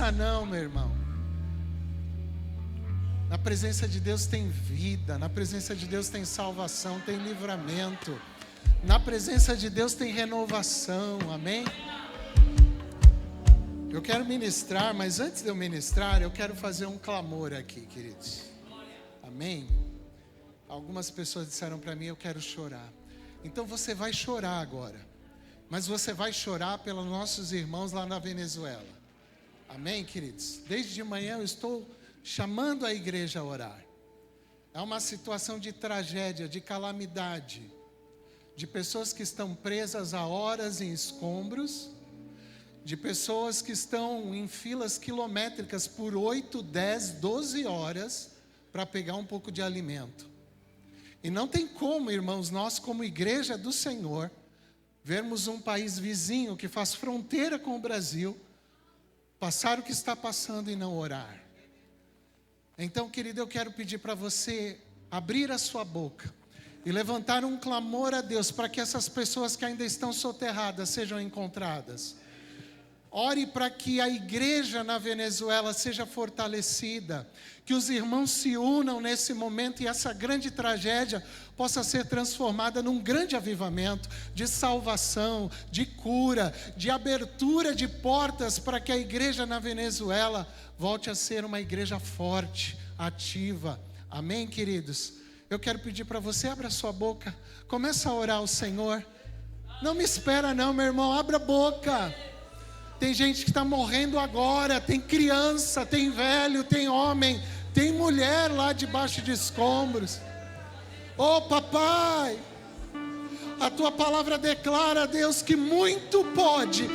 pensa não, meu irmão. Na presença de Deus tem vida, na presença de Deus tem salvação, tem livramento. Na presença de Deus tem renovação, amém? Eu quero ministrar, mas antes de eu ministrar, eu quero fazer um clamor aqui, queridos. Amém? Algumas pessoas disseram para mim, eu quero chorar. Então você vai chorar agora. Mas você vai chorar pelos nossos irmãos lá na Venezuela. Amém, queridos? Desde de manhã eu estou chamando a igreja a orar. É uma situação de tragédia, de calamidade. De pessoas que estão presas há horas em escombros. De pessoas que estão em filas quilométricas por 8, 10, 12 horas para pegar um pouco de alimento. E não tem como, irmãos, nós como igreja do Senhor, vermos um país vizinho que faz fronteira com o Brasil, passar o que está passando e não orar. Então, querido, eu quero pedir para você abrir a sua boca e levantar um clamor a Deus para que essas pessoas que ainda estão soterradas sejam encontradas. Ore para que a igreja na Venezuela seja fortalecida, que os irmãos se unam nesse momento e essa grande tragédia possa ser transformada num grande avivamento de salvação, de cura, de abertura de portas para que a igreja na Venezuela volte a ser uma igreja forte, ativa. Amém, queridos? Eu quero pedir para você, abra sua boca, começa a orar ao Senhor. Não me espera não, meu irmão, abra a boca. Tem gente que está morrendo agora, tem criança, tem velho, tem homem, tem mulher lá debaixo de escombros. Oh papai, a tua palavra declara, Deus, que muito pode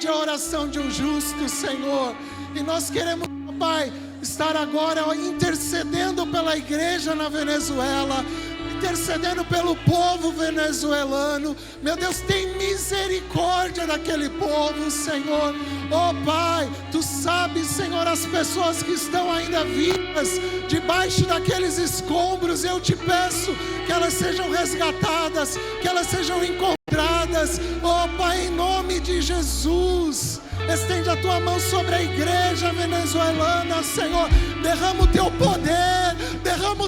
a oração de um justo, Senhor. E nós queremos, papai, estar agora intercedendo pela igreja na Venezuela, intercedendo pelo povo venezuelano. Meu Deus, tem misericórdia daquele povo, Senhor. Oh Pai, Tu sabes, Senhor, as pessoas que estão ainda vivas debaixo daqueles escombros. Eu te peço que elas sejam resgatadas, que elas sejam encontradas. Oh Pai, em nome de Jesus, estende a Tua mão sobre a igreja venezuelana, Senhor. Derrama o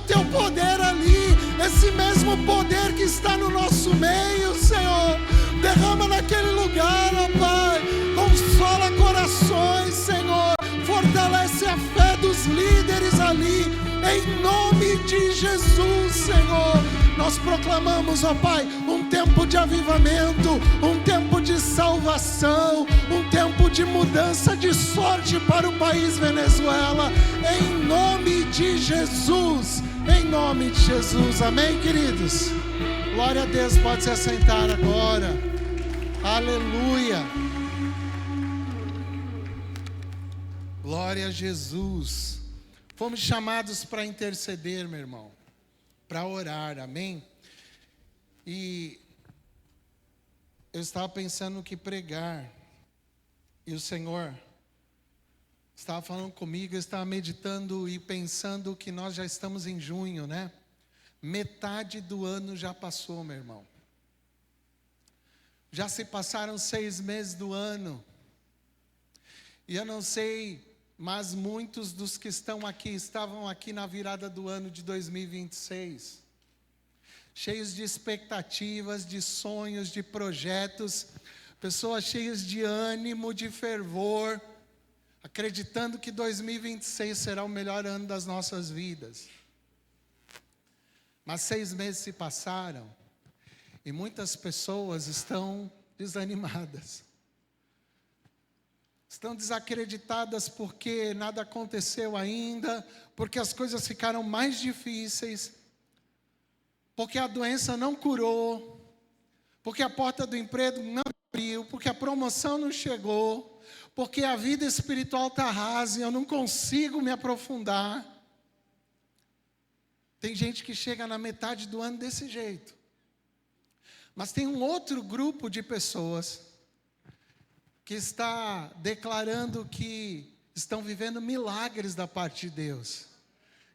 Teu poder ali, esse mesmo poder que está no nosso meio, Senhor. Derrama naquele lugar, ó Pai. Consola corações, Senhor. Fortalece a fé dos líderes ali, em nome de Jesus, Senhor. Nós proclamamos, ó Pai, um tempo de avivamento, um tempo de salvação, um tempo de mudança de sorte para o país Venezuela, em nome de Jesus, em nome de Jesus, amém, queridos? Glória a Deus, pode se assentar agora, aleluia, glória a Jesus. Fomos chamados para interceder, meu irmão, para orar, amém? E eu estava pensando no que pregar, e o Senhor estava falando comigo, eu estava meditando e pensando que nós já estamos em junho, né? Metade do ano já passou, meu irmão. Já se passaram 6 meses do ano. E eu não sei, mas muitos dos que estão aqui, estavam aqui na virada do ano de 2026. Cheios de expectativas, de sonhos, de projetos. Pessoas cheias de ânimo, de fervor, acreditando que 2026 será o melhor ano das nossas vidas. Mas 6 meses se passaram e muitas pessoas estão desanimadas. Estão desacreditadas porque nada aconteceu ainda, porque as coisas ficaram mais difíceis, porque a doença não curou, porque a porta do emprego não abriu, porque a promoção não chegou, porque a vida espiritual está rasa e eu não consigo me aprofundar. Tem gente que chega na metade do ano desse jeito. Mas tem um outro grupo de pessoas que está declarando que estão vivendo milagres da parte de Deus,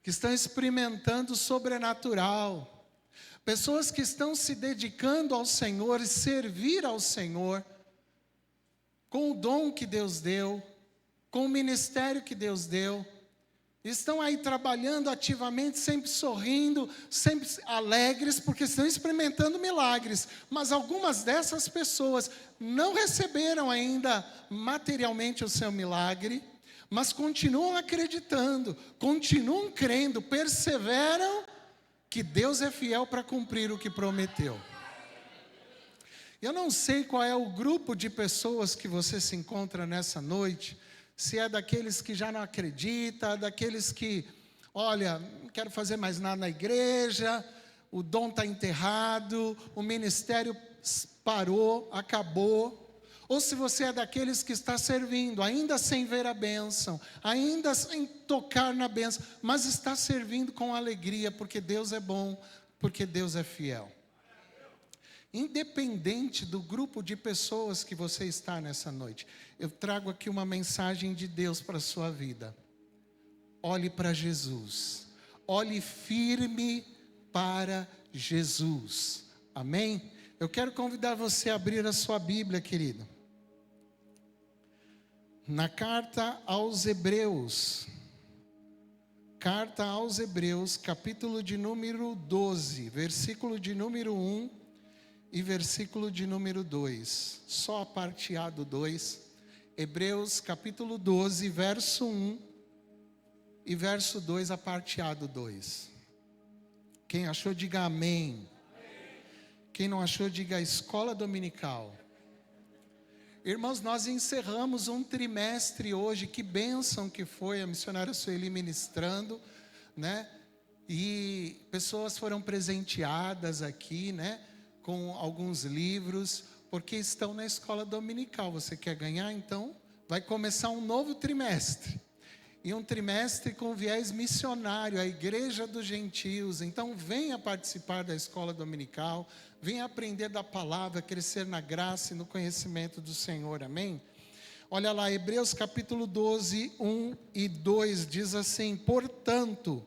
que estão experimentando o sobrenatural, pessoas que estão se dedicando ao Senhor e servir ao Senhor com o dom que Deus deu, com o ministério que Deus deu. Estão aí trabalhando ativamente, sempre sorrindo, sempre alegres, porque estão experimentando milagres. Mas algumas dessas pessoas não receberam ainda materialmente o seu milagre, mas continuam acreditando, continuam crendo, perseveram que Deus é fiel para cumprir o que prometeu. Eu não sei qual é o grupo de pessoas que você se encontra nessa noite, se é daqueles que já não acreditam, daqueles que, olha, não quero fazer mais nada na igreja, o dom está enterrado, o ministério parou, acabou. Ou se você é daqueles que está servindo, ainda sem ver a bênção, ainda sem tocar na bênção, mas está servindo com alegria, porque Deus é bom, porque Deus é fiel. Independente do grupo de pessoas que você está nessa noite, eu trago aqui uma mensagem de Deus para a sua vida. Olhe para Jesus. Olhe firme para Jesus. Amém? Eu quero convidar você a abrir a sua Bíblia, querido. Na carta aos Hebreus. Carta aos Hebreus, capítulo de número 12, versículo de número 1. E versículo de número 2, só a parte A do 2, Hebreus capítulo 12, verso 1 e verso 2, a parte A do 2. Quem achou, diga amém. Quem não achou, diga escola dominical. Irmãos, nós encerramos um trimestre hoje, que bênção que foi a missionária Sueli ministrando, né? E pessoas foram presenteadas aqui, né? Com alguns livros, porque estão na escola dominical. Você quer ganhar? Então, vai começar um novo trimestre. E um trimestre com viés missionário, a igreja dos gentios. Então, venha participar da escola dominical, venha aprender da palavra, crescer na graça e no conhecimento do Senhor. Amém? Olha lá, Hebreus capítulo 12, 1 e 2, diz assim: portanto,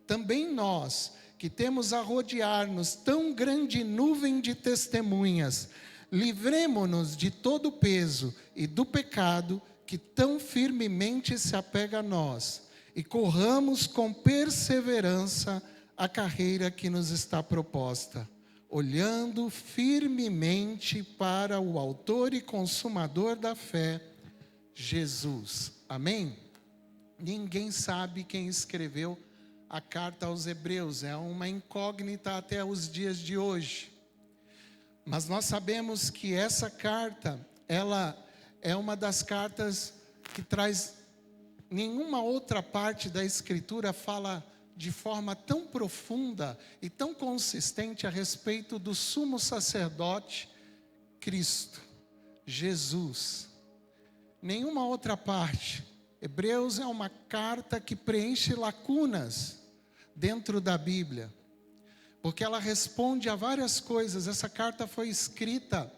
também nós, que temos a rodear-nos tão grande nuvem de testemunhas, livremo-nos de todo o peso e do pecado que tão firmemente se apega a nós, e corramos com perseverança a carreira que nos está proposta, olhando firmemente para o autor e consumador da fé, Jesus. Amém? Ninguém sabe quem escreveu a carta aos Hebreus, é uma incógnita até os dias de hoje. Mas nós sabemos que essa carta, ela é uma das cartas que traz, nenhuma outra parte da Escritura fala de forma tão profunda e tão consistente a respeito do sumo sacerdote Cristo, Jesus. Nenhuma outra parte. Hebreus é uma carta que preenche lacunas dentro da Bíblia, porque ela responde a várias coisas. Essa carta foi escrita,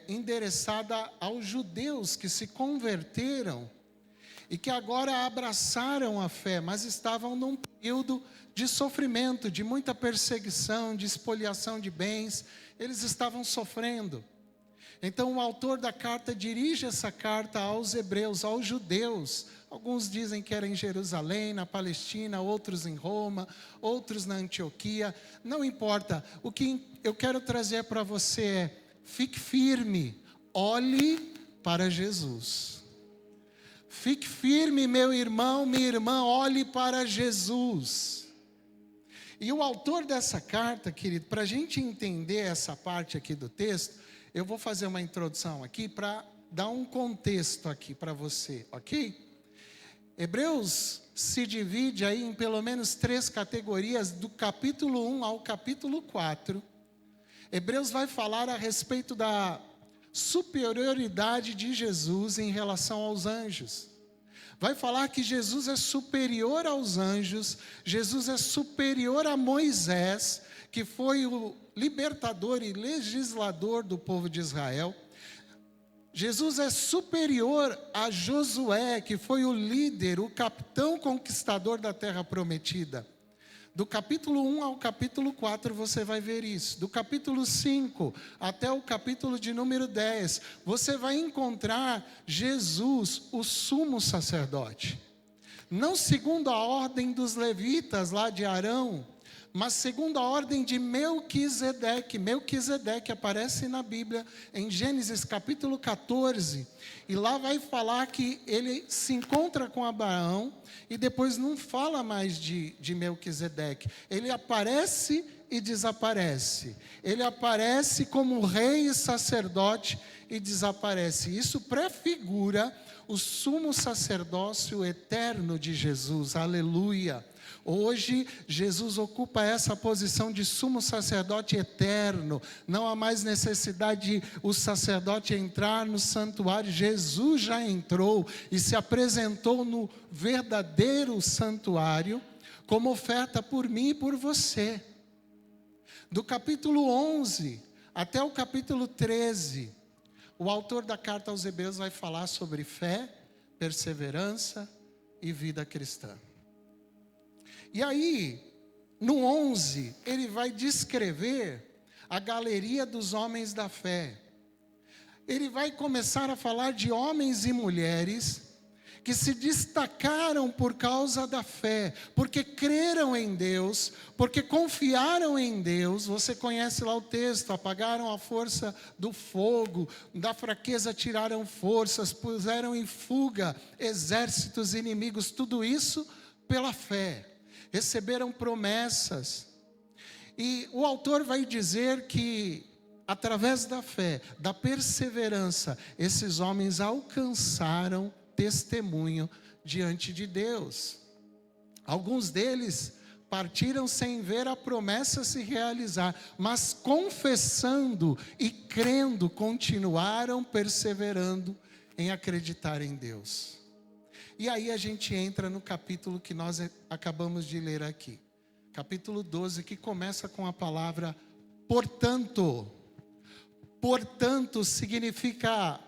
endereçada aos judeus que se converteram e que agora abraçaram a fé, mas estavam num período de sofrimento, de muita perseguição, de espoliação de bens. Eles estavam sofrendo. Então o autor da carta dirige essa carta aos hebreus, aos judeus. Alguns dizem que era em Jerusalém, na Palestina, outros em Roma, outros na Antioquia. Não importa. O que eu quero trazer para você é: fique firme, olhe para Jesus. Fique firme, meu irmão, minha irmã, olhe para Jesus. E o autor dessa carta, querido, para a gente entender essa parte aqui do texto, eu vou fazer uma introdução aqui para dar um contexto aqui para você, ok? Hebreus se divide aí em pelo menos 3 categorias, do capítulo 1 ao capítulo 4. Hebreus vai falar a respeito da superioridade de Jesus em relação aos anjos. Vai falar que Jesus é superior aos anjos, Jesus é superior a Moisés, que foi o libertador e legislador do povo de Israel. Jesus é superior a Josué, que foi o líder, o capitão conquistador da terra prometida. Do capítulo 1 ao capítulo 4 você vai ver isso. Do capítulo 5 até o capítulo de número 10, você vai encontrar Jesus, o sumo sacerdote. Não segundo a ordem dos levitas lá de Arão, mas segundo a ordem de Melquisedeque. Melquisedeque aparece na Bíblia em Gênesis capítulo 14. E lá vai falar que ele se encontra com Abraão e depois não fala mais de Melquisedeque. Ele aparece e desaparece. Ele aparece como rei e sacerdote e desaparece. Isso prefigura o sumo sacerdócio eterno de Jesus. Aleluia! Hoje, Jesus ocupa essa posição de sumo sacerdote eterno. Não há mais necessidade de o sacerdote entrar no santuário. Jesus já entrou e se apresentou no verdadeiro santuário como oferta por mim e por você. Do capítulo 11 até o capítulo 13, o autor da carta aos Hebreus vai falar sobre fé, perseverança e vida cristã. E aí, no 11, ele vai descrever a galeria dos homens da fé. Ele vai começar a falar de homens e mulheres que se destacaram por causa da fé, porque creram em Deus, porque confiaram em Deus. Você conhece lá o texto: apagaram a força do fogo, da fraqueza tiraram forças, puseram em fuga exércitos inimigos, tudo isso pela fé. Receberam promessas. E o autor vai dizer que, através da fé, da perseverança, esses homens alcançaram testemunho diante de Deus. Alguns deles partiram sem ver a promessa se realizar, mas confessando e crendo, continuaram perseverando em acreditar em Deus. E aí a gente entra no capítulo que nós acabamos de ler aqui. Capítulo 12, que começa com a palavra portanto. Portanto significa,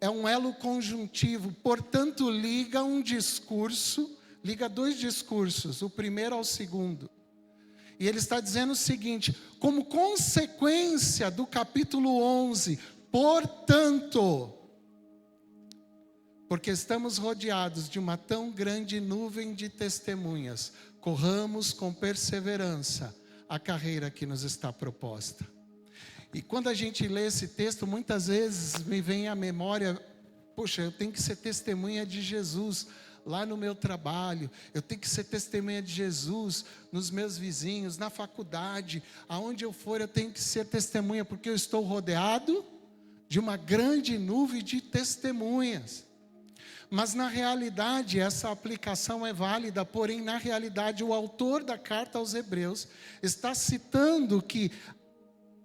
é um elo conjuntivo. Portanto liga um discurso, liga dois discursos, o primeiro ao segundo. E ele está dizendo o seguinte: como consequência do capítulo 11, portanto, porque estamos rodeados de uma tão grande nuvem de testemunhas, corramos com perseverança a carreira que nos está proposta. E quando a gente lê esse texto, muitas vezes me vem à memória: poxa, eu tenho que ser testemunha de Jesus lá no meu trabalho, eu tenho que ser testemunha de Jesus nos meus vizinhos, na faculdade, aonde eu for eu tenho que ser testemunha, porque eu estou rodeado de uma grande nuvem de testemunhas. Mas na realidade essa aplicação é válida, porém na realidade o autor da carta aos Hebreus está citando que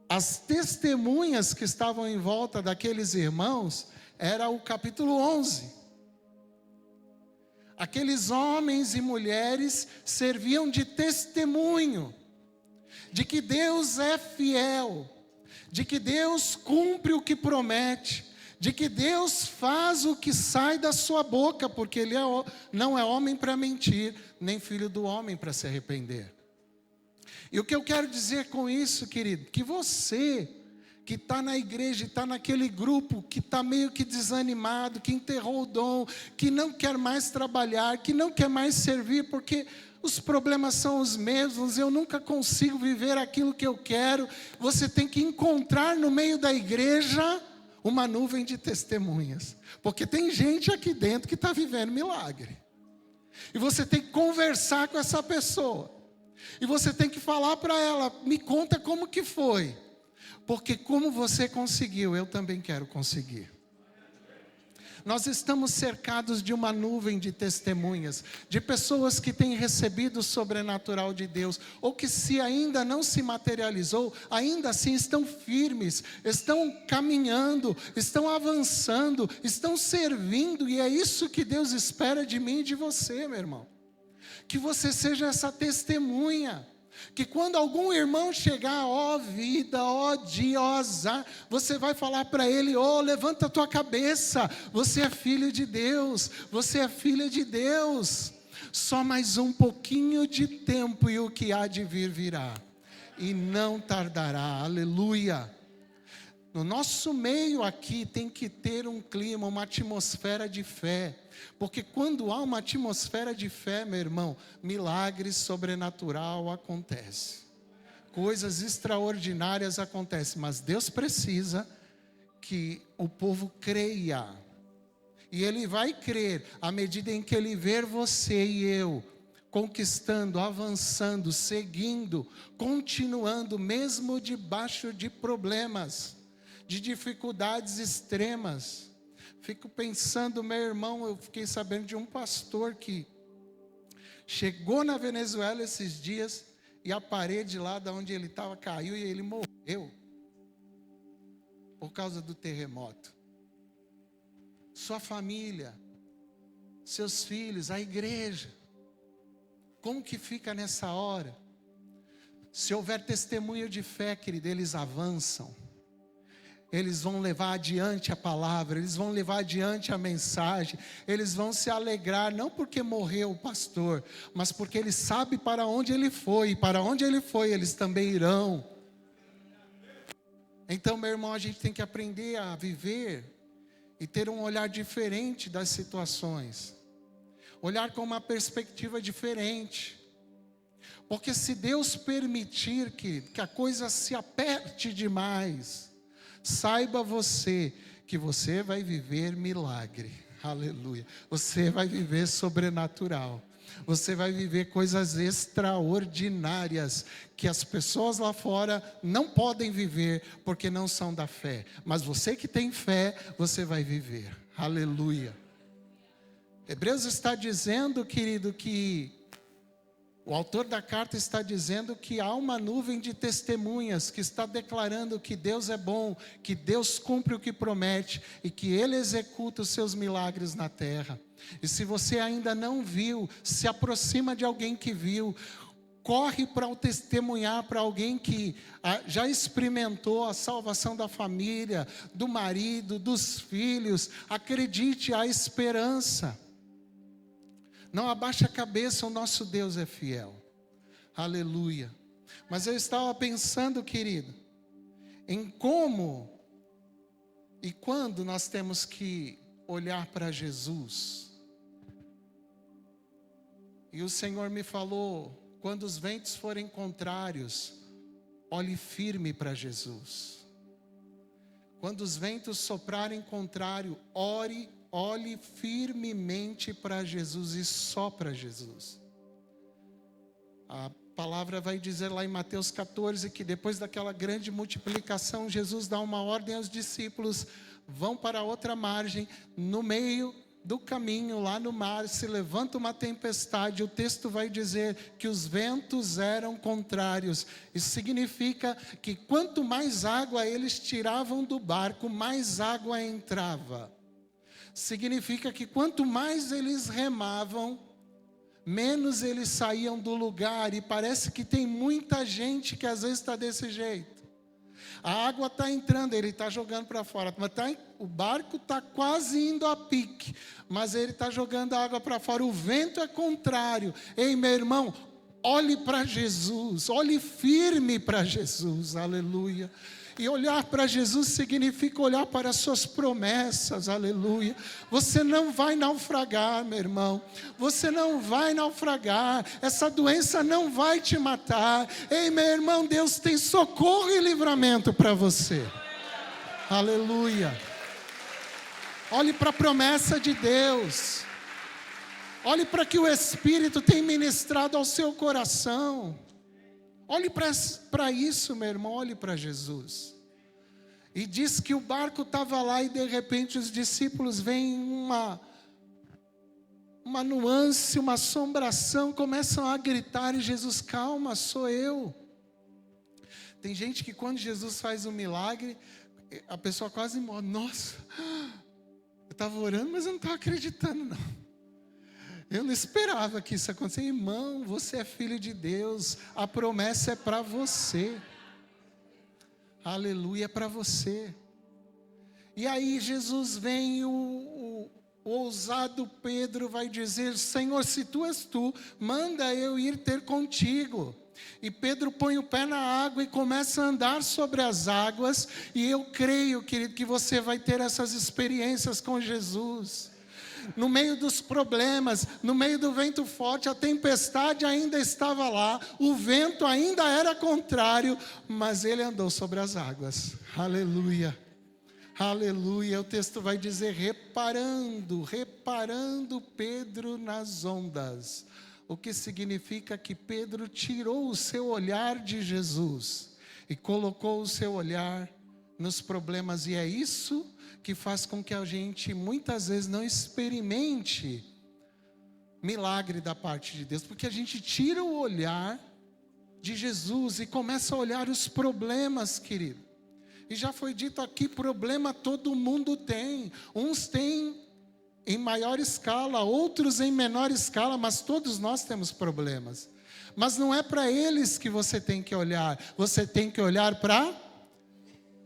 as testemunhas que estavam em volta daqueles irmãos era o capítulo 11. Aqueles homens e mulheres serviam de testemunho de que Deus é fiel, de que Deus cumpre o que promete, de que Deus faz o que sai da sua boca, porque Ele não é homem para mentir, nem filho do homem para se arrepender. E o que eu quero dizer com isso, querido, que você que está na igreja, está naquele grupo, que está meio que desanimado, que enterrou o dom, que não quer mais trabalhar, que não quer mais servir, porque os problemas são os mesmos, eu nunca consigo viver aquilo que eu quero. Você tem que encontrar no meio da igreja uma nuvem de testemunhas, porque tem gente aqui dentro que está vivendo milagre, e você tem que conversar com essa pessoa, e você tem que falar para ela: me conta como que foi, porque como você conseguiu, eu também quero conseguir. Nós estamos cercados de uma nuvem de testemunhas, de pessoas que têm recebido o sobrenatural de Deus, ou que se ainda não se materializou, ainda assim estão firmes, estão caminhando, estão avançando, estão servindo, e é isso que Deus espera de mim e de você, meu irmão. Que você seja essa testemunha, que quando algum irmão chegar, ó vida odiosa, você vai falar para ele: ó, levanta a tua cabeça, você é filho de Deus, você é filha de Deus. Só mais um pouquinho de tempo e o que há de vir virá. E não tardará. Aleluia. No nosso meio aqui tem que ter um clima, uma atmosfera de fé. Porque quando há uma atmosfera de fé, meu irmão, milagre sobrenatural acontece. Coisas extraordinárias acontecem. Mas Deus precisa que o povo creia. E Ele vai crer à medida em que Ele ver você e eu conquistando, avançando, seguindo, continuando, mesmo debaixo de problemas, de dificuldades extremas. Fico pensando, meu irmão, eu fiquei sabendo de um pastor que chegou na Venezuela esses dias e a parede lá de onde ele estava caiu e ele morreu por causa do terremoto. Sua família, seus filhos, a igreja, como que fica nessa hora? Se houver testemunho de fé, querido, eles avançam. Eles vão levar adiante a palavra, eles vão levar adiante a mensagem, eles vão se alegrar, não porque morreu o pastor, mas porque ele sabe para onde ele foi, e para onde ele foi, eles também irão. Então, meu irmão, a gente tem que aprender a viver e ter um olhar diferente das situações, olhar com uma perspectiva diferente. Porque se Deus permitir que a coisa se aperte demais, saiba você que você vai viver milagre, aleluia. Você vai viver sobrenatural, você vai viver coisas extraordinárias que as pessoas lá fora não podem viver porque não são da fé. Mas você que tem fé, você vai viver, aleluia. Hebreus está dizendo, querido, que o autor da carta está dizendo que há uma nuvem de testemunhas que está declarando que Deus é bom, que Deus cumpre o que promete e que Ele executa os seus milagres na terra. E se você ainda não viu, se aproxima de alguém que viu, corre para testemunhar para alguém que já experimentou a salvação da família, do marido, dos filhos. Acredite, há esperança. Não abaixe a cabeça, o nosso Deus é fiel. Aleluia. Mas eu estava pensando, querido, em como e quando nós temos que olhar para Jesus. E o Senhor me falou, quando os ventos forem contrários, olhe firme para Jesus. Quando os ventos soprarem contrário, olhe firmemente para Jesus e só para Jesus. A palavra vai dizer lá em Mateus 14 que depois daquela grande multiplicação, Jesus dá uma ordem aos discípulos, vão para outra margem, no meio do caminho, lá no mar, se levanta uma tempestade, o texto vai dizer que os ventos eram contrários. Isso significa que quanto mais água eles tiravam do barco, mais água entrava. Significa que quanto mais eles remavam, menos eles saíam do lugar. E parece que tem muita gente que às vezes está desse jeito. A água está entrando, ele está jogando para fora. Mas o barco está quase indo a pique, mas ele está jogando a água para fora. O vento é contrário. Ei, meu irmão, olhe para Jesus, olhe firme para Jesus, aleluia. E olhar para Jesus significa olhar para as suas promessas, aleluia. Você não vai naufragar, meu irmão. Você não vai naufragar. Essa doença não vai te matar. Ei, meu irmão, Deus tem socorro e livramento para você. Aleluia. Olhe para a promessa de Deus. Olhe para que o Espírito tem ministrado ao seu coração. Olhe para isso, meu irmão, olhe para Jesus. E diz que o barco estava lá e de repente os discípulos veem uma nuance, uma assombração, começam a gritar e Jesus, calma, sou eu. Tem gente que quando Jesus faz um milagre, a pessoa quase morre. Nossa, eu estava orando, mas eu não estava acreditando não. Eu não esperava que isso acontecesse. Irmão, você é filho de Deus. A promessa é para você. Aleluia, é para você. E aí Jesus vem, o o ousado Pedro vai dizer: Senhor, se tu és tu, manda eu ir ter contigo. E Pedro põe o pé na água e começa a andar sobre as águas. E eu creio, querido, que você vai ter essas experiências com Jesus. No meio dos problemas, no meio do vento forte, a tempestade ainda estava lá, o vento ainda era contrário, mas ele andou sobre as águas. Aleluia. Aleluia. O texto vai dizer: reparando Pedro nas ondas. O que significa que Pedro tirou o seu olhar de Jesus e colocou o seu olhar nos problemas. E é isso que faz com que a gente muitas vezes não experimente milagre da parte de Deus, porque a gente tira o olhar de Jesus e começa a olhar os problemas, querido. E já foi dito aqui, problema todo mundo tem. Uns têm em maior escala, outros em menor escala, mas todos nós temos problemas. Mas não é para eles que você tem que olhar, você tem que olhar para...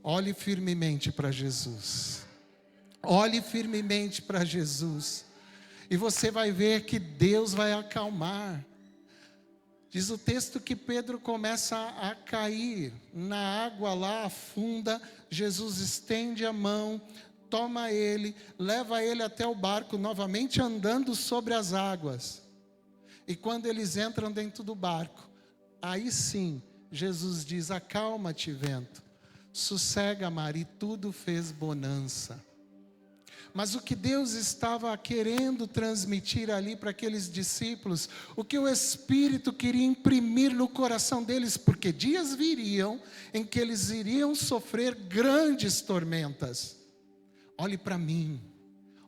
Olhe firmemente para Jesus. Olhe firmemente para Jesus. E você vai ver que Deus vai acalmar. Diz o texto que Pedro começa a cair na água lá, afunda. Jesus estende a mão, toma ele, leva ele até o barco, novamente andando sobre as águas. E quando eles entram dentro do barco, aí sim, Jesus diz: acalma-te, vento, sossega, mar, e tudo fez bonança. Mas o que Deus estava querendo transmitir ali para aqueles discípulos, o que o Espírito queria imprimir no coração deles, porque dias viriam em que eles iriam sofrer grandes tormentas. Olhe para mim,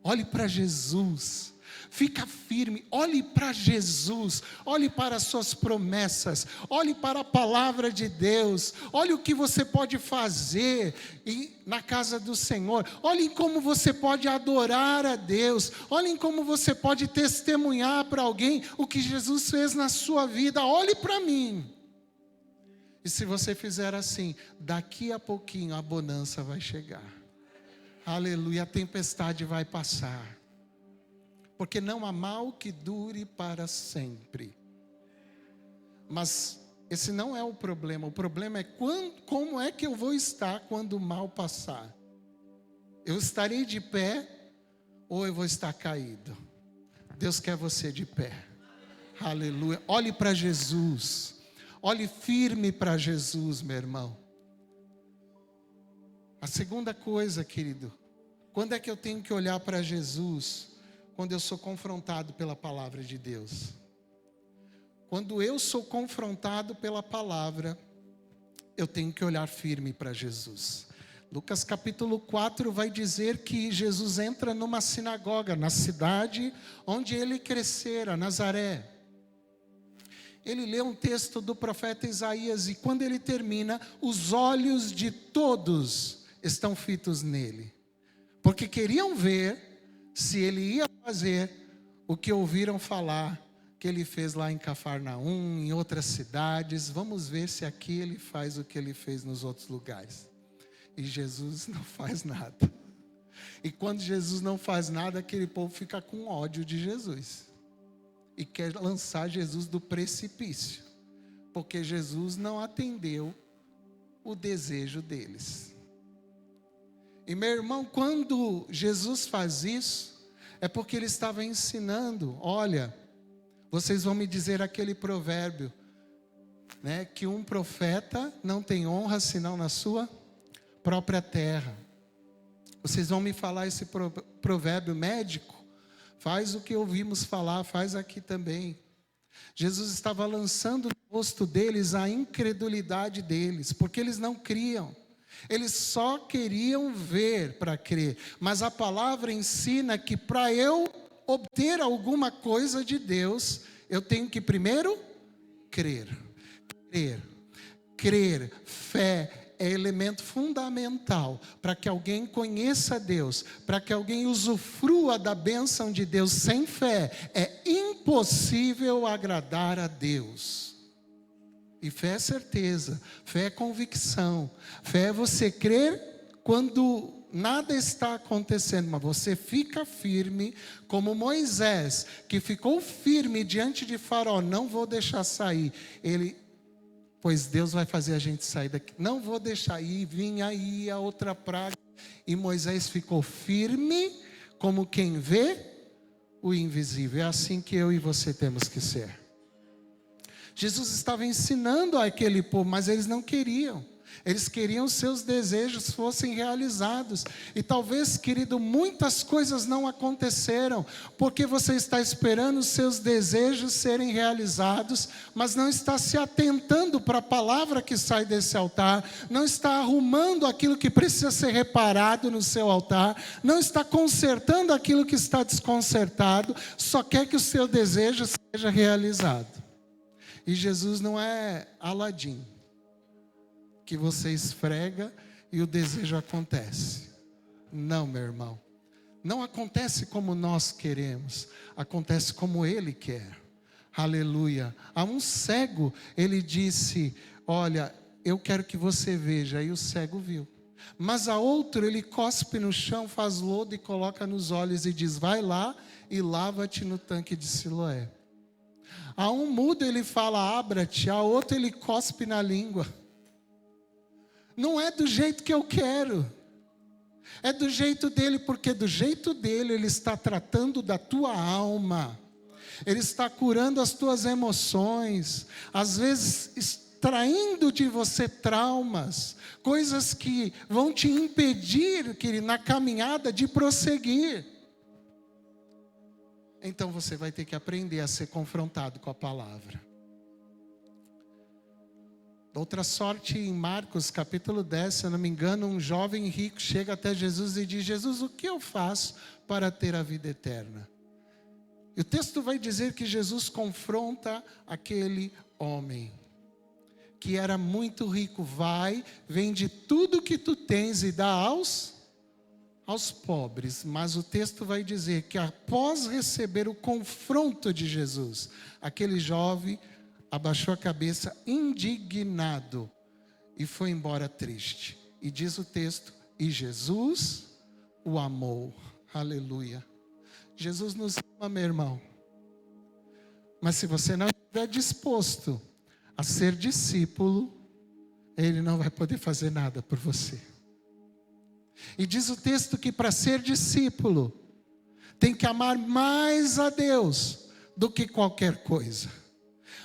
olhe para Jesus, fica firme, olhe para Jesus, olhe para as suas promessas, olhe para a palavra de Deus, olhe o que você pode fazer na casa do Senhor, olhe como você pode adorar a Deus, olhe como você pode testemunhar para alguém o que Jesus fez na sua vida. Olhe para mim. E se você fizer assim, daqui a pouquinho a bonança vai chegar. Aleluia, a tempestade vai passar. Porque não há mal que dure para sempre. Mas esse não é o problema. O problema é como é que eu vou estar quando o mal passar. Eu estarei de pé ou eu vou estar caído? Deus quer você de pé. Aleluia. Olhe para Jesus. Olhe firme para Jesus, meu irmão. A segunda coisa, querido, quando é que eu tenho que olhar para Jesus? Quando eu sou confrontado pela palavra de Deus. Quando eu sou confrontado pela palavra, eu tenho que olhar firme para Jesus. Lucas capítulo 4 vai dizer que Jesus entra numa sinagoga, na cidade onde ele crescera, Nazaré. Ele lê um texto do profeta Isaías e quando ele termina, os olhos de todos estão fitos nele. Porque queriam ver se ele ia fazer o que ouviram falar que ele fez lá em Cafarnaum, em outras cidades. Vamos ver se aqui ele faz o que ele fez nos outros lugares. E Jesus não faz nada. E quando Jesus não faz nada, aquele povo fica com ódio de Jesus. E quer lançar Jesus do precipício. Porque Jesus não atendeu o desejo deles. E meu irmão, quando Jesus faz isso, é porque ele estava ensinando: olha, vocês vão me dizer aquele provérbio, né, que um profeta não tem honra senão na sua própria terra. Vocês vão me falar esse provérbio médico? Faz o que ouvimos falar, faz aqui também. Jesus estava lançando no rosto deles a incredulidade deles, porque eles não criam. Eles só queriam ver para crer. Mas a palavra ensina que para eu obter alguma coisa de Deus, eu tenho que primeiro crer. Crer. Fé é elemento fundamental para que alguém conheça Deus, para que alguém usufrua da bênção de Deus. Sem fé é impossível agradar a Deus. E fé é certeza, fé é convicção, fé é você crer quando nada está acontecendo, mas você fica firme, como Moisés, que ficou firme diante de Faraó, não vou deixar sair. Pois Deus vai fazer a gente sair daqui. Não vou deixar ir, vinha aí a outra praga. E Moisés ficou firme, como quem vê o invisível. É assim que eu e você temos que ser. Jesus estava ensinando aquele povo, mas eles não queriam. Eles queriam que seus desejos fossem realizados. E talvez, querido, muitas coisas não aconteceram, porque você está esperando os seus desejos serem realizados, mas não está se atentando para a palavra que sai desse altar, não está arrumando aquilo que precisa ser reparado no seu altar, não está consertando aquilo que está desconcertado, só quer que o seu desejo seja realizado. E Jesus não é Aladim, que você esfrega e o desejo acontece. Não, meu irmão. Não acontece como nós queremos. Acontece como Ele quer. Aleluia. A um cego, Ele disse, olha, eu quero que você veja. E o cego viu. Mas a outro, Ele cospe no chão, faz lodo e coloca nos olhos e diz, vai lá e lava-te no tanque de Siloé. A um mudo, Ele fala, abra-te. A outro, Ele cospe na língua. Não é do jeito que eu quero. É do jeito dele, porque do jeito dele ele está tratando da tua alma. Ele está curando as tuas emoções. Às vezes extraindo de você traumas, coisas que vão te impedir, querido, na caminhada de prosseguir. Então você vai ter que aprender a ser confrontado com a palavra. Outra sorte, em Marcos capítulo 10, se eu não me engano, um jovem rico chega até Jesus e diz, Jesus, o que eu faço para ter a vida eterna? E o texto vai dizer que Jesus confronta aquele homem, que era muito rico. Vai, vende tudo que tu tens e dá aos pobres. Mas o texto vai dizer que após receber o confronto de Jesus, aquele jovem abaixou a cabeça indignado e foi embora triste. E diz o texto, e Jesus o amou. Aleluia. Jesus nos ama, meu irmão. Mas se você não estiver disposto a ser discípulo, Ele não vai poder fazer nada por você. E diz o texto que para ser discípulo, tem que amar mais a Deus do que qualquer coisa.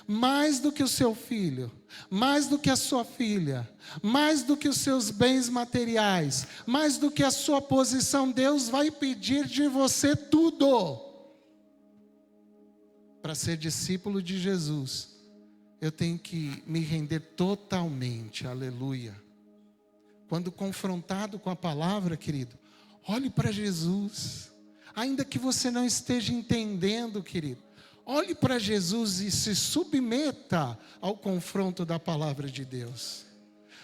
Mais do que o seu filho, mais do que a sua filha, mais do que os seus bens materiais, mais do que a sua posição, Deus vai pedir de você tudo. Para ser discípulo de Jesus, eu tenho que me render totalmente, aleluia. Quando confrontado com a palavra, querido, olhe para Jesus, ainda que você não esteja entendendo, querido. Olhe para Jesus e se submeta ao confronto da palavra de Deus.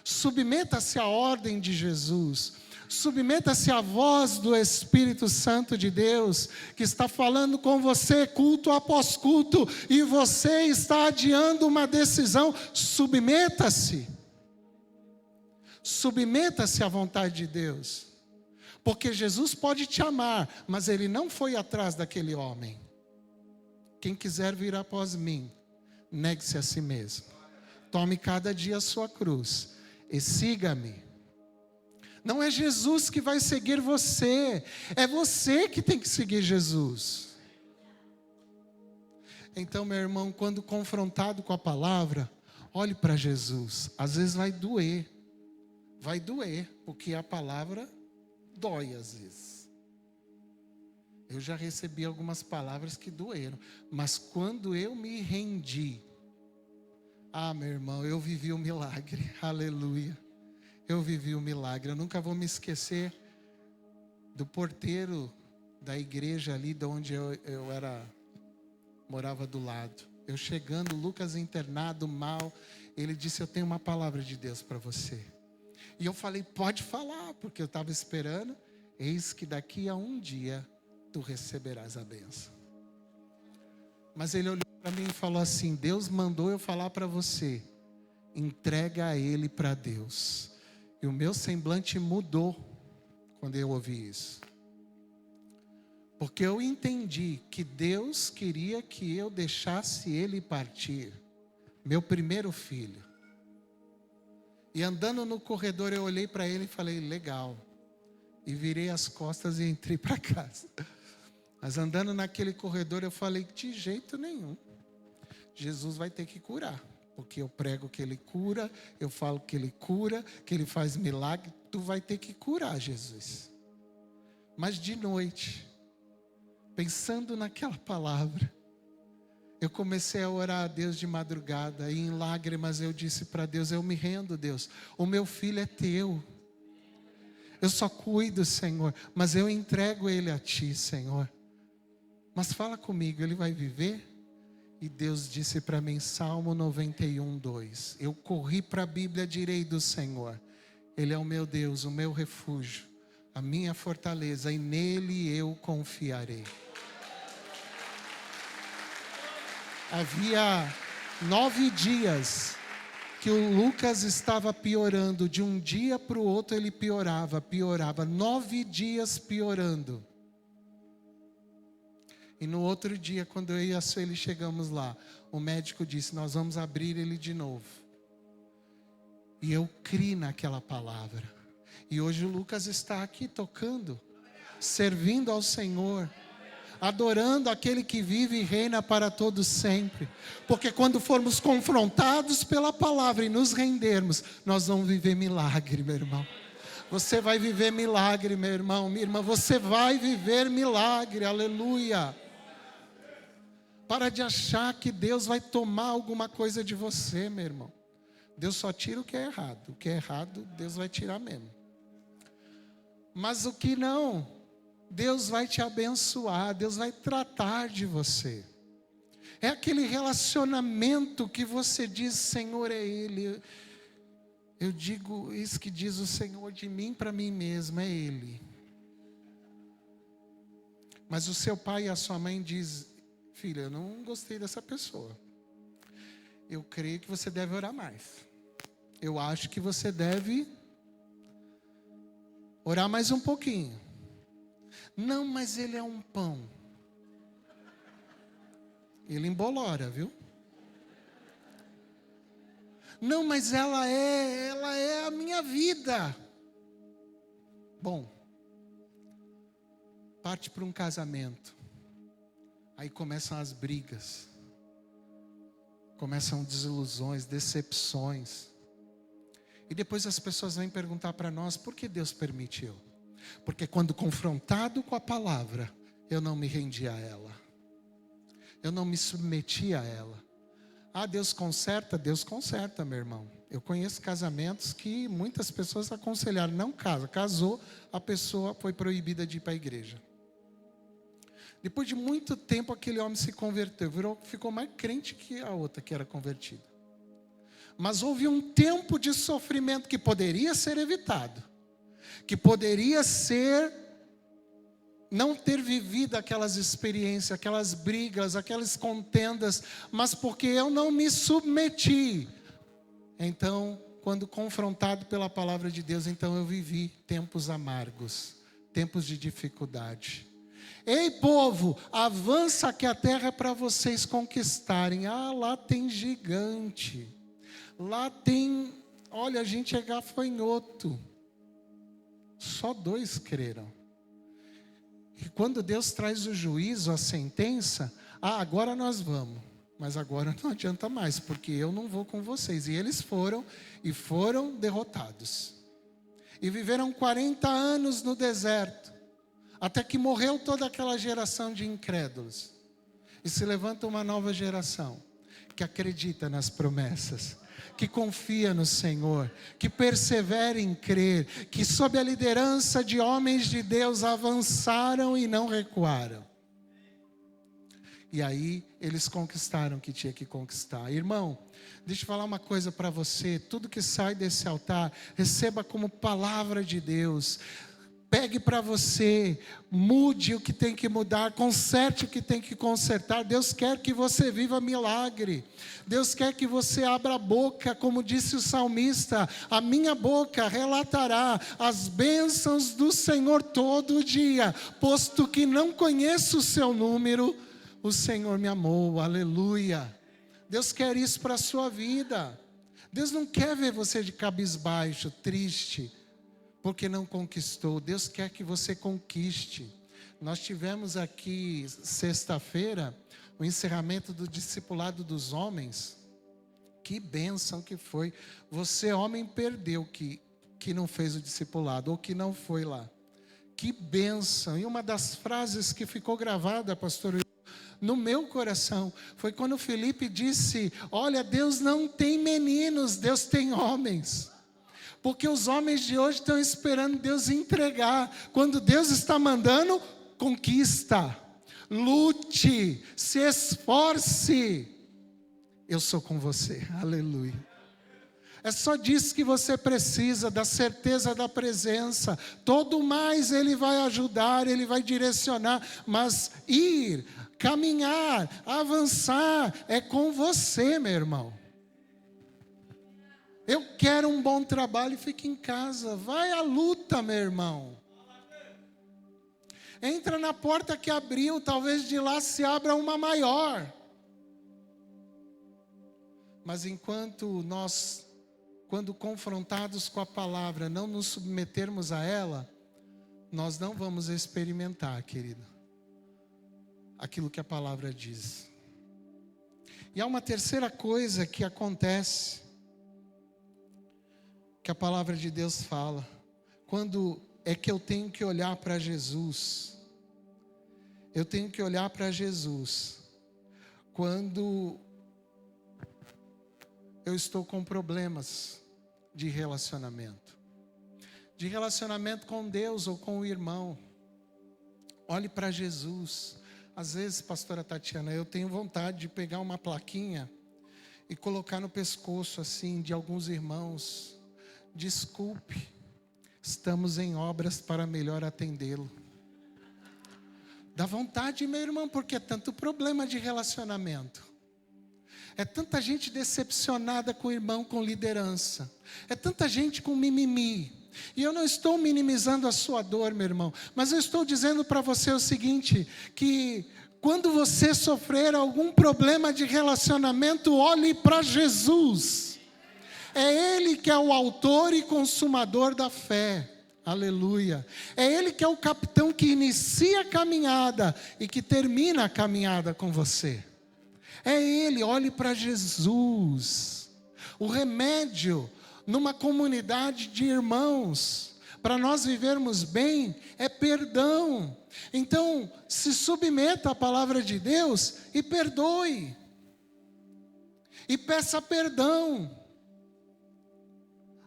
Submeta-se à ordem de Jesus. Submeta-se à voz do Espírito Santo de Deus, que está falando com você culto após culto, e você está adiando uma decisão. Submeta-se. Submeta-se à vontade de Deus. Porque Jesus pode te amar, mas Ele não foi atrás daquele homem. Quem quiser vir após mim, negue-se a si mesmo. Tome cada dia a sua cruz e siga-me. Não é Jesus que vai seguir você, é você que tem que seguir Jesus. Então, meu irmão, quando confrontado com a palavra, olhe para Jesus. Às vezes vai doer, porque a palavra dói às vezes. Eu já recebi algumas palavras que doeram, mas quando eu me rendi, meu irmão, eu vivi o milagre, aleluia. Eu vivi o milagre. Eu nunca vou me esquecer do porteiro da igreja ali de onde eu morava do lado. Eu chegando, Lucas internado, mal, ele disse, eu tenho uma palavra de Deus para você. E eu falei, pode falar, porque eu estava esperando. Eis que daqui a um dia tu receberás a bênção. Mas ele olhou para mim e falou assim, Deus mandou eu falar para você, entrega ele para Deus. E o meu semblante mudou quando eu ouvi isso. Porque eu entendi que Deus queria que eu deixasse ele partir, meu primeiro filho. E andando no corredor eu olhei para ele e falei, legal. E virei as costas e entrei para casa. Mas andando naquele corredor eu falei, de jeito nenhum. Jesus vai ter que curar. Porque eu prego que ele cura, eu falo que ele cura, que ele faz milagre. Tu vai ter que curar, Jesus. Mas de noite, pensando naquela palavra, eu comecei a orar a Deus de madrugada. E em lágrimas eu disse para Deus, eu me rendo, Deus. O meu filho é teu. Eu só cuido, Senhor. Mas eu entrego ele a ti, Senhor. Mas fala comigo, ele vai viver? E Deus disse para mim, Salmo 91, 2. Eu corri para a Bíblia, direi do Senhor. Ele é o meu Deus, o meu refúgio, a minha fortaleza, e nele eu confiarei. Havia 9 dias que o Lucas estava piorando. De um dia para o outro ele piorava. 9 dias piorando. E no outro dia, quando eu e a Sueli chegamos lá, o médico disse, nós vamos abrir ele de novo. E eu criei naquela palavra. E hoje o Lucas está aqui tocando, servindo ao Senhor, adorando aquele que vive e reina para todos sempre. Porque quando formos confrontados pela palavra e nos rendermos, nós vamos viver milagre, meu irmão. Você vai viver milagre, meu irmão, minha irmã. Você vai viver milagre, aleluia. Para de achar que Deus vai tomar alguma coisa de você, meu irmão. Deus só tira o que é errado. O que é errado, Deus vai tirar mesmo. Mas o que não, Deus vai te abençoar. Deus vai tratar de você. É aquele relacionamento que você diz, Senhor, é Ele. Eu digo isso que diz o Senhor de mim para mim mesmo, é Ele. Mas o seu pai e a sua mãe diz, filha, eu não gostei dessa pessoa. Eu creio que você deve orar mais. Eu acho que você deve orar mais um pouquinho. Não, mas ele é um pão. Ele embolora, viu? Não, mas ela é a minha vida. Bom, parte para um casamento. Aí começam as brigas. Começam desilusões, decepções. E depois as pessoas vêm perguntar para nós, por que Deus permitiu? Porque quando confrontado com a palavra, eu não me rendi a ela. Eu não me submeti a ela. Ah, Deus conserta, meu irmão. Eu conheço casamentos que muitas pessoas aconselharam, não casa. Casou, a pessoa foi proibida de ir para a igreja. Depois de muito tempo, aquele homem se converteu, ficou mais crente que a outra que era convertida. Mas houve um tempo de sofrimento que poderia ser evitado. Que poderia ser não ter vivido aquelas experiências, aquelas brigas, aquelas contendas, mas porque eu não me submeti. Então, quando confrontado pela palavra de Deus, então eu vivi tempos amargos, tempos de dificuldade. Ei, povo, avança que a terra é para vocês conquistarem. Ah, lá tem gigante. Lá tem, olha, a gente é gafanhoto. Só 2 creram. E quando Deus traz o juízo, a sentença, agora nós vamos. Mas agora não adianta mais, porque eu não vou com vocês. E eles foram derrotados. E viveram 40 anos no deserto. Até que morreu toda aquela geração de incrédulos. E se levanta uma nova geração que acredita nas promessas, que confia no Senhor, que persevera em crer, que sob a liderança de homens de Deus avançaram e não recuaram. E aí eles conquistaram o que tinha que conquistar. Irmão, deixa eu falar uma coisa para você. Tudo que sai desse altar, receba como palavra de Deus. Pegue para você, mude o que tem que mudar, conserte o que tem que consertar. Deus quer que você viva milagre. Deus quer que você abra a boca, como disse o salmista: a minha boca relatará as bênçãos do Senhor todo dia, posto que não conheço o seu número, o Senhor me amou. Aleluia. Deus quer isso para a sua vida. Deus não quer ver você de cabisbaixo, triste, porque não conquistou. Deus quer que você conquiste. Nós tivemos aqui sexta-feira o encerramento do discipulado dos homens. Que bênção que foi. Você, homem, perdeu que não fez o discipulado, ou que não foi lá. Que bênção. E uma das frases que ficou gravada, pastor, no meu coração, foi quando Felipe disse: olha, Deus não tem meninos, Deus tem homens. Porque os homens de hoje estão esperando Deus entregar. Quando Deus está mandando, conquista. Lute, se esforce. Eu sou com você, aleluia. É só disso que você precisa, da certeza da presença. Todo mais Ele vai ajudar, Ele vai direcionar. Mas ir, caminhar, avançar, é com você, meu irmão. Eu quero um bom trabalho, fique em casa. Vai à luta, meu irmão. Entra na porta que abriu, talvez de lá se abra uma maior. Mas enquanto nós, quando confrontados com a palavra, não nos submetermos a ela, nós não vamos experimentar, querido, aquilo que a palavra diz. E há uma terceira coisa que acontece, que a palavra de Deus fala, quando é que eu tenho que olhar para Jesus. Eu tenho que olhar para Jesus quando eu estou com problemas de relacionamento com Deus ou com o irmão. Olhe para Jesus. Às vezes, pastora Tatiana, eu tenho vontade de pegar uma plaquinha e colocar no pescoço assim de alguns irmãos: desculpe, estamos em obras para melhor atendê-lo. Dá vontade, meu irmão, porque é tanto problema de relacionamento. É tanta gente decepcionada com o irmão, com liderança. É tanta gente com mimimi. E eu não estou minimizando a sua dor, meu irmão, mas eu estou dizendo para você o seguinte, que quando você sofrer algum problema de relacionamento, olhe para Jesus. É Ele que é o autor e consumador da fé. Aleluia. É Ele que é o capitão que inicia a caminhada e que termina a caminhada com você. É Ele, olhe para Jesus. O remédio numa comunidade de irmãos, para nós vivermos bem, é perdão. Então, se submeta à palavra de Deus e perdoe. E peça perdão.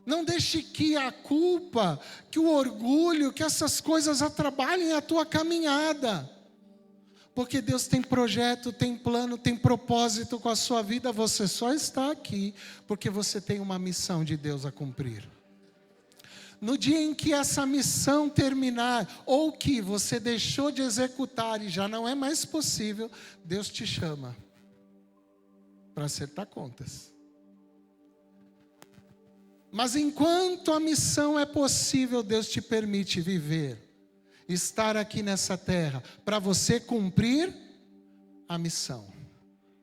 Não deixe que a culpa, que o orgulho, que essas coisas atrapalhem a tua caminhada. Porque Deus tem projeto, tem plano, tem propósito com a sua vida. Você só está aqui porque você tem uma missão de Deus a cumprir. No dia em que essa missão terminar, ou que você deixou de executar e já não é mais possível, Deus te chama para acertar contas. Mas enquanto a missão é possível, Deus te permite viver, estar aqui nessa terra, para você cumprir a missão.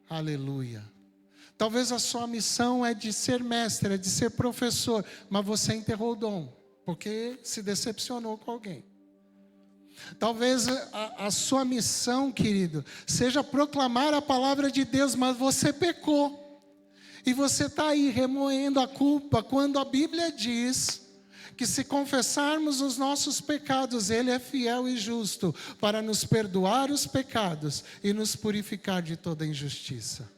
Aleluia. Talvez a sua missão é de ser mestre, é de ser professor, mas você enterrou o dom, porque se decepcionou com alguém. Talvez a sua missão, querido, seja proclamar a palavra de Deus, mas você pecou. E você está aí remoendo a culpa, quando a Bíblia diz que se confessarmos os nossos pecados, Ele é fiel e justo para nos perdoar os pecados e nos purificar de toda injustiça.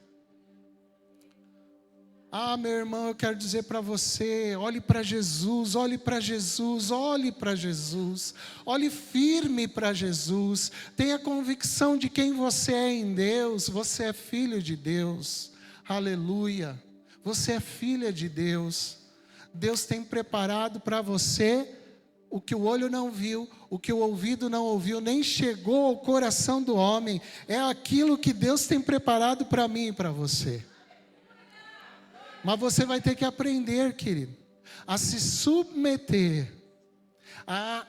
Ah, meu irmão, eu quero dizer para você, olhe para Jesus, olhe para Jesus, olhe para Jesus, olhe firme para Jesus, tenha convicção de quem você é em Deus, você é filho de Deus. Aleluia, você é filha de Deus. Deus tem preparado para você o que o olho não viu, o que o ouvido não ouviu, nem chegou ao coração do homem, é aquilo que Deus tem preparado para mim e para você. Mas você vai ter que aprender, querido, a se submeter, a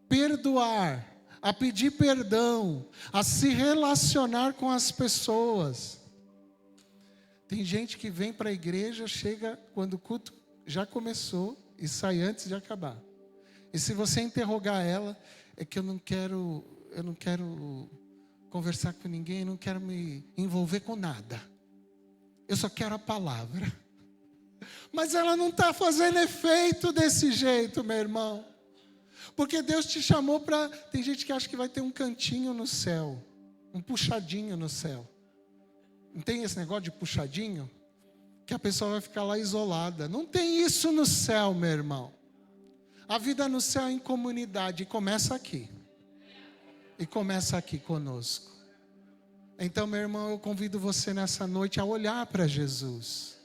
perdoar, a pedir perdão, a se relacionar com as pessoas. Tem gente que vem para a igreja, chega quando o culto já começou e sai antes de acabar. E se você interrogar ela, é que eu não quero conversar com ninguém, não quero me envolver com nada. Eu só quero a palavra. Mas ela não está fazendo efeito desse jeito, meu irmão. Porque Deus te chamou para... Tem gente que acha que vai ter um cantinho no céu, um puxadinho no céu. Não tem esse negócio de puxadinho? Que a pessoa vai ficar lá isolada. Não tem isso no céu, meu irmão. A vida no céu é em comunidade. E começa aqui. E começa aqui conosco. Então, meu irmão, eu convido você nessa noite a olhar para Jesus.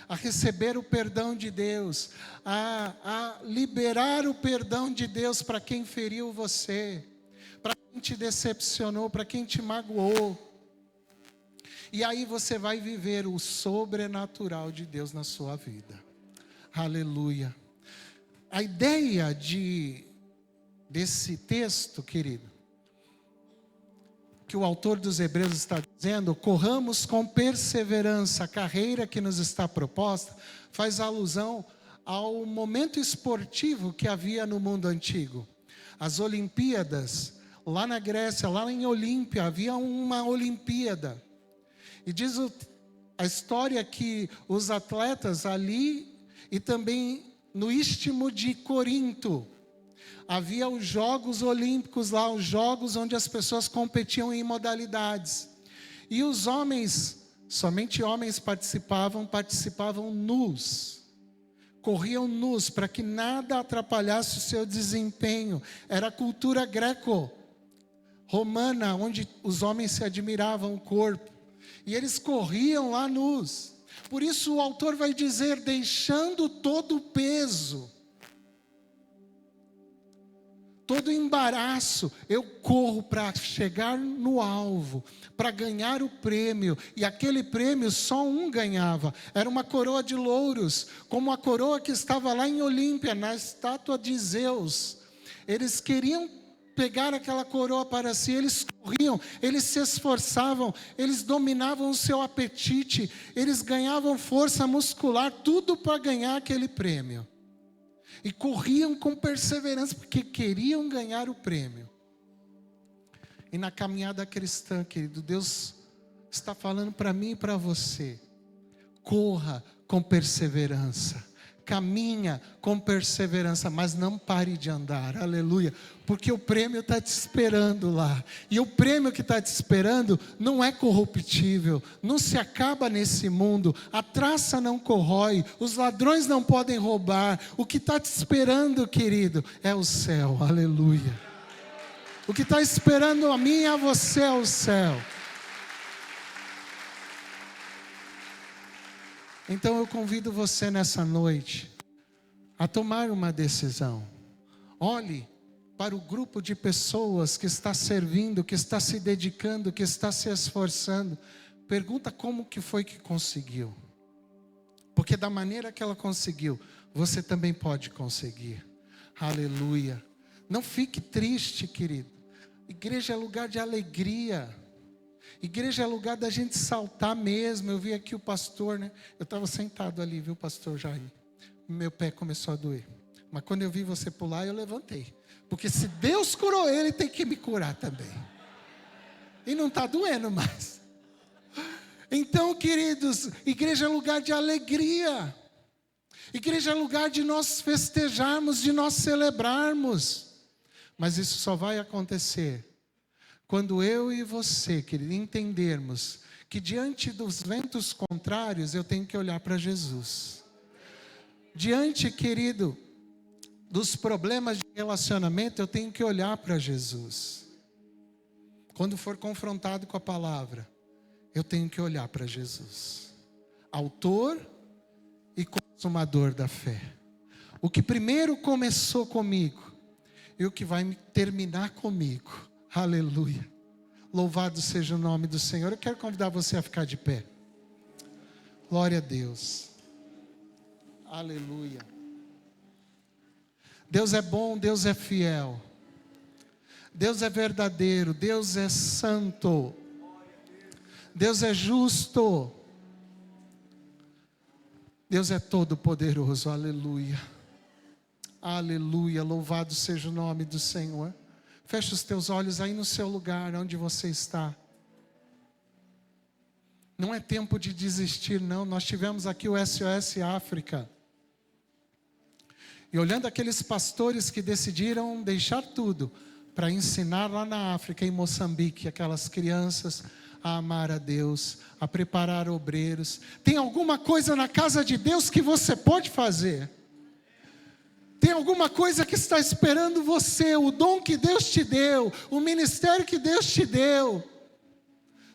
A receber o perdão de Deus. A liberar o perdão de Deus para quem feriu você. Para quem te decepcionou, para quem te magoou. E aí você vai viver o sobrenatural de Deus na sua vida. Aleluia. A ideia desse texto, querido, que o autor dos Hebreus está dizendo, corramos com perseverança a carreira que nos está proposta, faz alusão ao momento esportivo que havia no mundo antigo. As Olimpíadas, lá na Grécia, lá em Olímpia, havia uma Olimpíada. E diz a história que os atletas ali e também no Istmo de Corinto, havia os Jogos Olímpicos lá, os jogos onde as pessoas competiam em modalidades. E os homens, somente homens participavam nus. Corriam nus para que nada atrapalhasse o seu desempenho. Era a cultura greco-romana, onde os homens se admiravam o corpo. E eles corriam lá nus. Por isso o autor vai dizer, deixando todo o peso, todo o embaraço, eu corro para chegar no alvo, para ganhar o prêmio. E aquele prêmio só um ganhava. Era uma coroa de louros, como a coroa que estava lá em Olímpia, na estátua de Zeus. Eles queriam pegar aquela coroa para si, eles corriam, eles se esforçavam, eles dominavam o seu apetite, eles ganhavam força muscular, tudo para ganhar aquele prêmio. E corriam com perseverança, porque queriam ganhar o prêmio. E na caminhada cristã, querido, Deus está falando para mim e para você, corra com perseverança. Caminha com perseverança, mas não pare de andar, aleluia, porque o prêmio está te esperando lá, e o prêmio que está te esperando não é corruptível, não se acaba nesse mundo, a traça não corrói, os ladrões não podem roubar, o que está te esperando, querido, é o céu, aleluia, o que está esperando a mim e a você é o céu. Então eu convido você nessa noite a tomar uma decisão. Olhe para o grupo de pessoas que está servindo, que está se dedicando, que está se esforçando. Pergunta como que foi que conseguiu. Porque da maneira que ela conseguiu, você também pode conseguir. Aleluia. Não fique triste, querido. Igreja é lugar de alegria. Igreja é lugar da gente saltar mesmo. Eu vi aqui o pastor, né? Eu estava sentado ali, viu, pastor Jair? Meu pé começou a doer. Mas quando eu vi você pular, eu levantei. Porque se Deus curou ele, tem que me curar também. E não está doendo mais. Então, queridos, igreja é lugar de alegria. Igreja é lugar de nós festejarmos, de nós celebrarmos. Mas isso só vai acontecer quando eu e você, querido, entendermos que diante dos ventos contrários eu tenho que olhar para Jesus. Diante, querido, dos problemas de relacionamento eu tenho que olhar para Jesus. Quando for confrontado com a palavra, eu tenho que olhar para Jesus. Autor e consumador da fé. O que primeiro começou comigo e o que vai terminar comigo. Aleluia. Louvado seja o nome do Senhor. Eu quero convidar você a ficar de pé. Glória a Deus. Aleluia. Deus é bom, Deus é fiel. Deus é verdadeiro, Deus é santo. Deus é justo. Deus é todo poderoso. Aleluia. Aleluia. Louvado seja o nome do Senhor. Feche os teus olhos aí no seu lugar, onde você está. Não é tempo de desistir, não. Nós tivemos aqui o SOS África. E olhando aqueles pastores que decidiram deixar tudo para ensinar lá na África, em Moçambique, aquelas crianças a amar a Deus, a preparar obreiros. Tem alguma coisa na casa de Deus que você pode fazer? Tem alguma coisa que está esperando você, o dom que Deus te deu, o ministério que Deus te deu.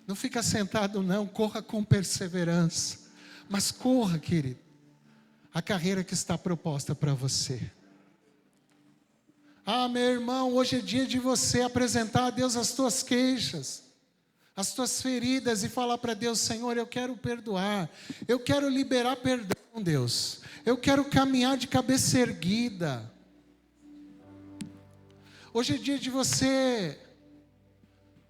Não fica sentado não, corra com perseverança. Mas corra, querido, a carreira que está proposta para você. Ah, meu irmão, hoje é dia de você apresentar a Deus as tuas queixas, as tuas feridas e falar para Deus: Senhor, eu quero perdoar, eu quero liberar perdão, Deus. Eu quero caminhar de cabeça erguida. Hoje é dia de você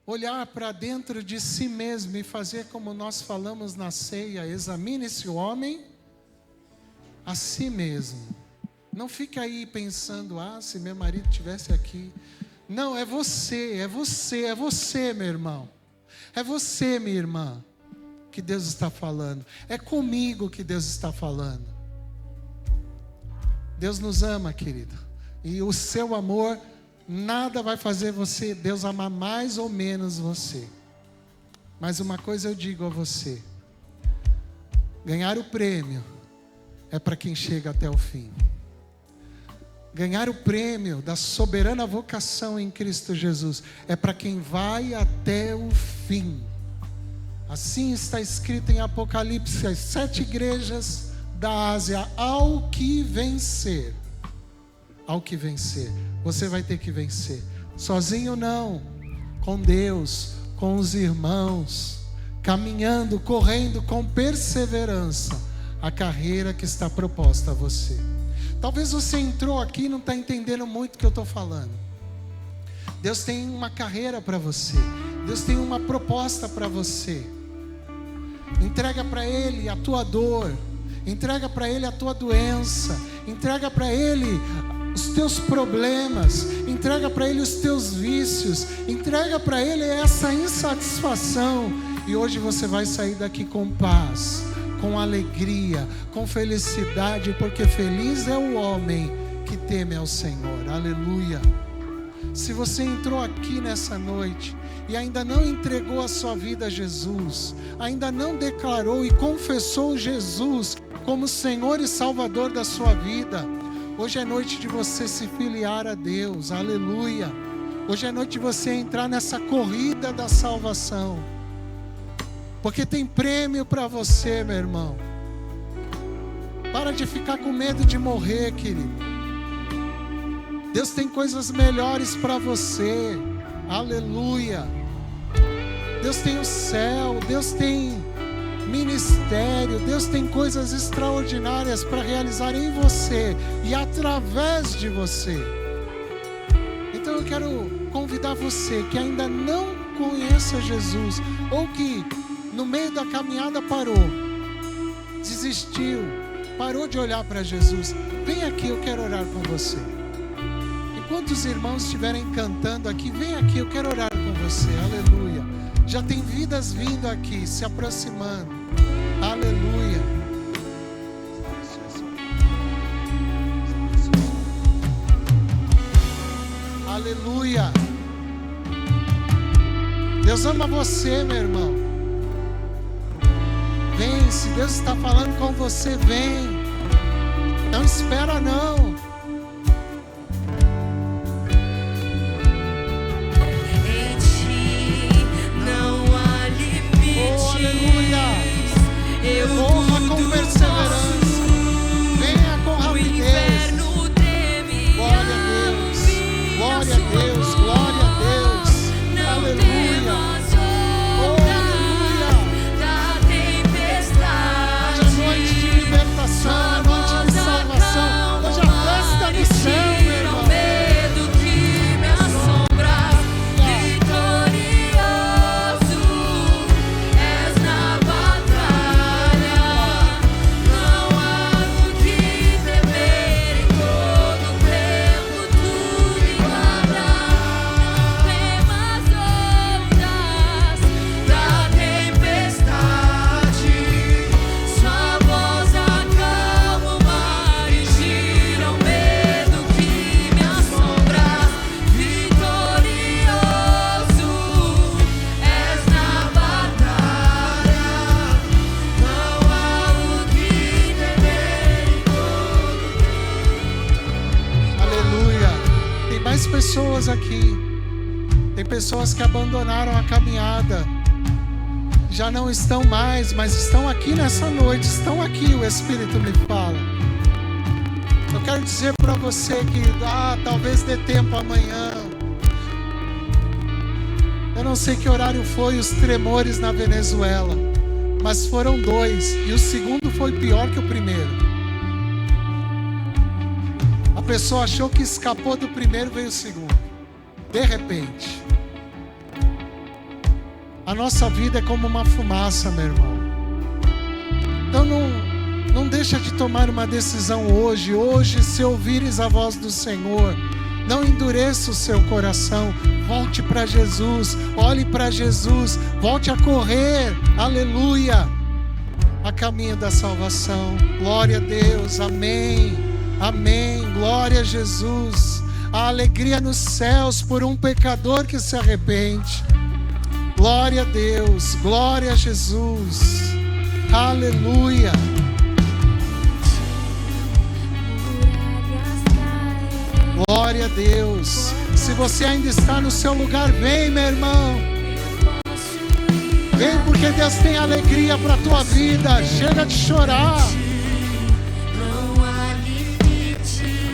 olhar para dentro de si mesmo e fazer como nós falamos na ceia: examine esse homem a si mesmo. Não fica aí pensando: ah, se meu marido estivesse aqui. Não, é você, meu irmão. É você, minha irmã, que Deus está falando. É comigo que Deus está falando. Deus nos ama, querido. E o seu amor, nada vai fazer Deus amar mais ou menos você. Mas uma coisa eu digo a você: ganhar o prêmio é para quem chega até o fim. Ganhar o prêmio da soberana vocação em Cristo Jesus é para quem vai até o fim. Assim está escrito em Apocalipse, as 7 igrejas da Ásia: ao que vencer. Ao que vencer. Você vai ter que vencer. Sozinho não. Com Deus, com os irmãos, caminhando, correndo com perseverança a carreira que está proposta a você. Talvez você entrou aqui e não está entendendo muito o que eu estou falando. Deus tem uma carreira para você. Deus tem uma proposta para você. Entrega para Ele a tua dor. Entrega para Ele a tua doença. Entrega para Ele os teus problemas. Entrega para Ele os teus vícios. Entrega para Ele essa insatisfação. E hoje você vai sair daqui com paz, com alegria, com felicidade, porque feliz é o homem que teme ao Senhor. Aleluia. Se você entrou aqui nessa noite e ainda não entregou a sua vida a Jesus, ainda não declarou e confessou Jesus como Senhor e Salvador da sua vida, hoje é noite de você se filiar a Deus. Aleluia. Hoje é noite de você entrar nessa corrida da salvação, porque tem prêmio para você, meu irmão. Para de ficar com medo de morrer, querido. Deus tem coisas melhores para você. Aleluia. Deus tem o céu, Deus tem ministério, Deus tem coisas extraordinárias para realizar em você e através de você. Então eu quero convidar você que ainda não conhece Jesus, ou que no meio da caminhada parou, desistiu, parou de olhar para Jesus, vem aqui, eu quero orar com você. Enquanto os irmãos estiverem cantando aqui, vem aqui, eu quero orar com você. Aleluia. Já tem vidas vindo aqui, se aproximando. Aleluia. Aleluia. Deus ama você, meu irmão. Vem, se Deus está falando com você, vem. Não espera não. Em ti não há limites. Oh, aleluia. Eu Corra com tudo perseverança. posso. Venha com O rapidez. inverno pessoas aqui. Tem pessoas que abandonaram a caminhada. Já não estão mais, mas estão aqui nessa noite. Estão aqui, o Espírito me fala. Eu quero dizer para você que talvez dê tempo amanhã. Eu não sei que horário foi os tremores na Venezuela, mas foram 2, e o segundo foi pior que o primeiro. A pessoa achou que escapou do primeiro, veio o segundo. De repente. A nossa vida é como uma fumaça, meu irmão. Então não deixa de tomar uma decisão hoje. Hoje, se ouvires a voz do Senhor, não endureça o seu coração. Volte para Jesus, olhe para Jesus, volte a correr, aleluia, a caminho da salvação. Glória a Deus, amém, amém, glória a Jesus. A alegria nos céus por um pecador que se arrepende. Glória a Deus, glória a Jesus, aleluia. Glória a Deus. Se você ainda está no seu lugar, vem, meu irmão. Vem, porque Deus tem alegria para a tua vida. Chega de chorar.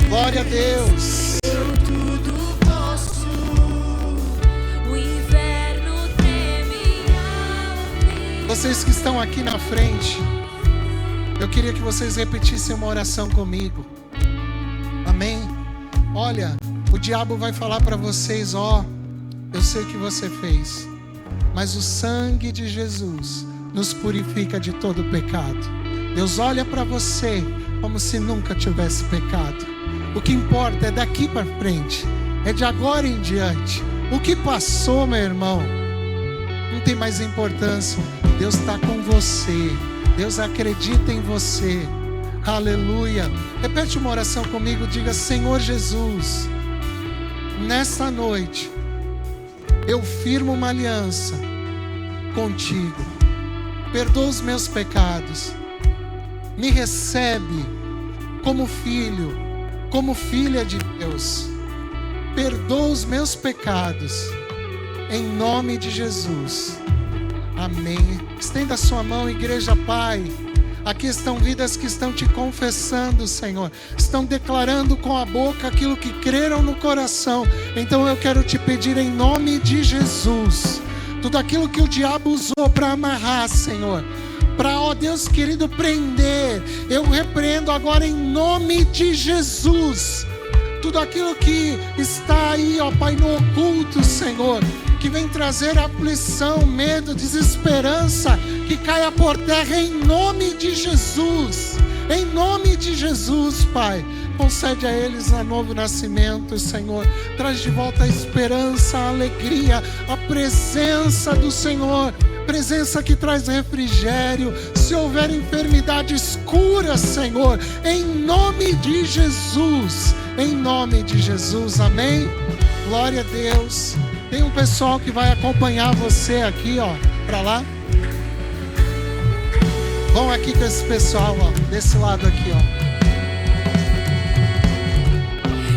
Glória a Deus. Vocês que estão aqui na frente, eu queria que vocês repetissem uma oração comigo. Amém? Olha, o diabo vai falar para vocês, eu sei o que você fez, mas o sangue de Jesus nos purifica de todo pecado. Deus olha para você como se nunca tivesse pecado. O que importa é daqui para frente, é de agora em diante. O que passou, meu irmão, não tem mais importância. Deus está com você, Deus acredita em você. Aleluia. Repete uma oração comigo, diga: Senhor Jesus, nessa noite eu firmo uma aliança contigo. Perdoa os meus pecados. Me recebe como filho, como filha de Deus. Perdoa os meus pecados, em nome de Jesus. Amém. Estenda a sua mão, igreja. Pai, aqui estão vidas que estão te confessando, Senhor. Estão declarando com a boca aquilo que creram no coração. Então eu quero te pedir em nome de Jesus, tudo aquilo que o diabo usou para amarrar, Senhor, para, ó Deus querido, prender, eu repreendo agora em nome de Jesus. Tudo aquilo que está aí, ó Pai, no oculto, Senhor, que vem trazer aflição, medo, desesperança, que caia por terra em nome de Jesus. Em nome de Jesus, Pai, concede a eles um novo nascimento, Senhor. Traz de volta a esperança, a alegria, a presença do Senhor. Presença que traz refrigério. Se houver enfermidades, cura, Senhor, em nome de Jesus. Em nome de Jesus, amém? Glória a Deus. Tem um pessoal que vai acompanhar você aqui, ó, pra lá. Vão aqui com esse pessoal, ó, desse lado aqui, ó.